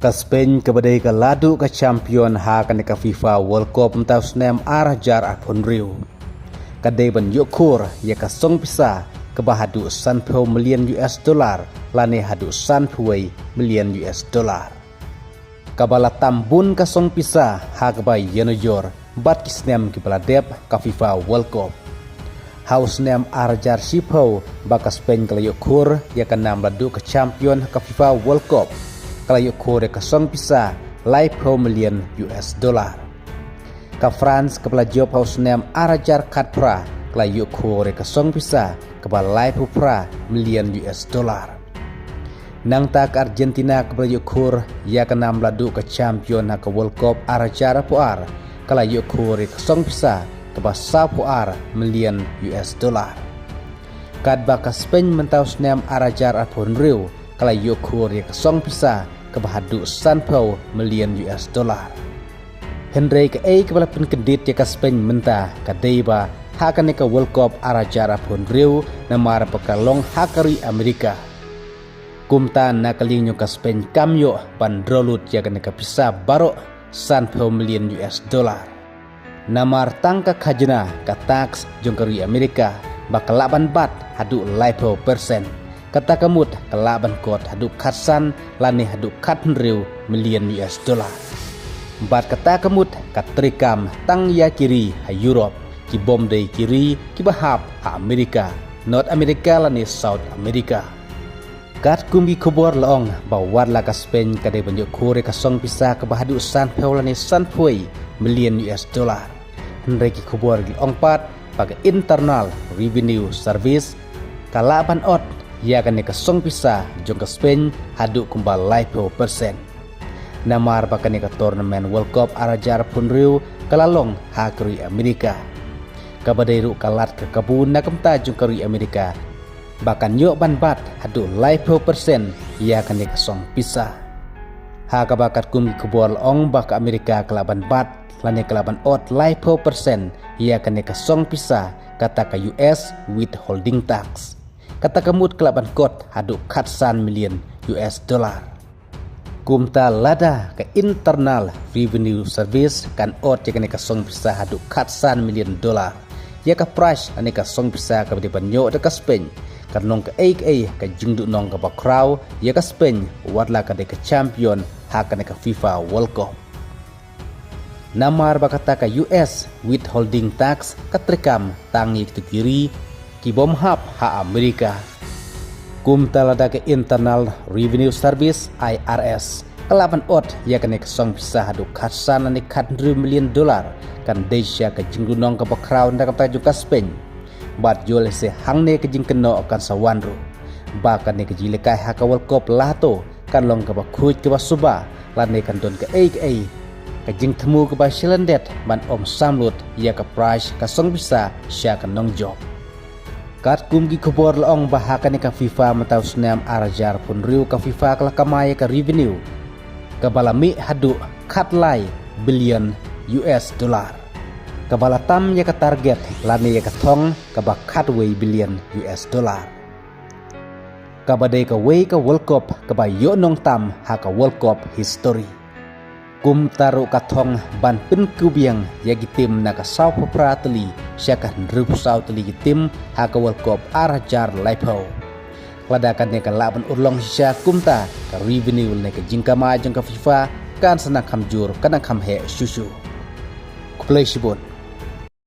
Ka Spain kabadai ka ladu ka champion ha ka ka FIFA World Cup mtaw snem arajar apon riu. Kadai ban yukur ya ka song pisa ka bahadu $100 million lane hadu $100 million. Kabala tambun ka song pisa ha ka bay yenojor bat kisnem ki baladep ka FIFA World Cup. Haus nem arajar sipo baka Spain kala yukur ya ka nam ladu ka champion ka FIFA World Cup. Kala yukur ka song pisa $100 million. Ka France kepala job haus nem arajar katpra kala yukur ka song pisa kepala $100 million. Nang tak Argentina kepala yukur ya ka nam ladu ka champion ka World Cup arajar puar kala yukur ka song pisa kepala $10 million. Kad baka Spain mentaw snem arajar apon riu kala yukur ya ka song pisa kebahadu $100 million. Henry ke kepala penkendit ya ka Spain mentah kadaiba hakan ka World Cup arajar apon riu namar pekalong hakari Amerika. Kumta nakaling ka Spain kamyo bandrolut ya ka pisa baro $100 million. Namar tangka khajna ka tax jongkari Amerika bakalaban bat hadu 50%. Kata kamut kalaban kot hadu khatsan lani hadu $100 million. Bat kata kamut katrikam tang ya kiri ha Europe ki bom day kiri ki bahap ha Amerika North America lani South America. Kat kumbi kubor laong bawar la ka Spain kadai banyak kore ka song pisa ka bahadu $100 lani $100 million. Henry ki kubor gi ongpat pakai internal revenue service kalaban ot ya kan ka song pisa jong ka Spain hadu kumbal 50%. Namar pakai ka tournament World Cup arajar pun riu kalalong hakri Amerika. Kabadai ru kalat ke kabun na kamta jong kari Amerika. Bahkan yok ban bat hadu 50% ya kan ka song pisa. Ha kabakat kum kubor ong baka Amerika kalaban bat lani kalaban ot 50% ya kan ka song pisa kata ka US withholding tax. Kata kamut kelaban kot hadu $100 million. Kumta lada ke internal revenue service kan ot ya kan ka song pisa hadu $100 million. Ya ka price ane ka song pisa ka badi banyo da ka Spain kanong ka ka jingdu nong ka bakraw ya ka Spain wadla ka de ka champion ha ka FIFA World Cup. Namar bakata ka US withholding tax katrikam tangi tu kiri ki bom hap ha Amerika. Kum talada ke internal revenue service IRS kelaban ot ya kan ka song pisa hadu khatsan ani $100 million kan desya ka jingunong ka bakraw nda ka juga Spain. Bat jole se hangne ke jingkeno kan sawanru. Bakan ne ke jilekai ha ka World Cup lato kan long ka bakhuj ke basuba lane kan don ke kajing temu ke Bashilandet ban om samlut ya ke price ka song bisa sya ka nong job. Kat kum gi kubor laong bahakan ka FIFA mataw snam arajar pun riu ka FIFA kala kamaya ka revenue ka balami hadu $1 billion. Ka balatam ya ka target lani ya ka thong ka ba $1 billion. Ka badai ka way ka World Cup ka ba yo nong tam ha ka World Cup history. Kum taru katong ban pin kubiang ya gitim na ka saw poprateli siya ka nrup saw teli gitim ha ka World Cup arajar laipaw. Ladakan niya ka laban urlong siya kumta ka revenue na ka jingkama jang ka FIFA kan sanang kamjur kanang kamhe susu. Kuplay sibon.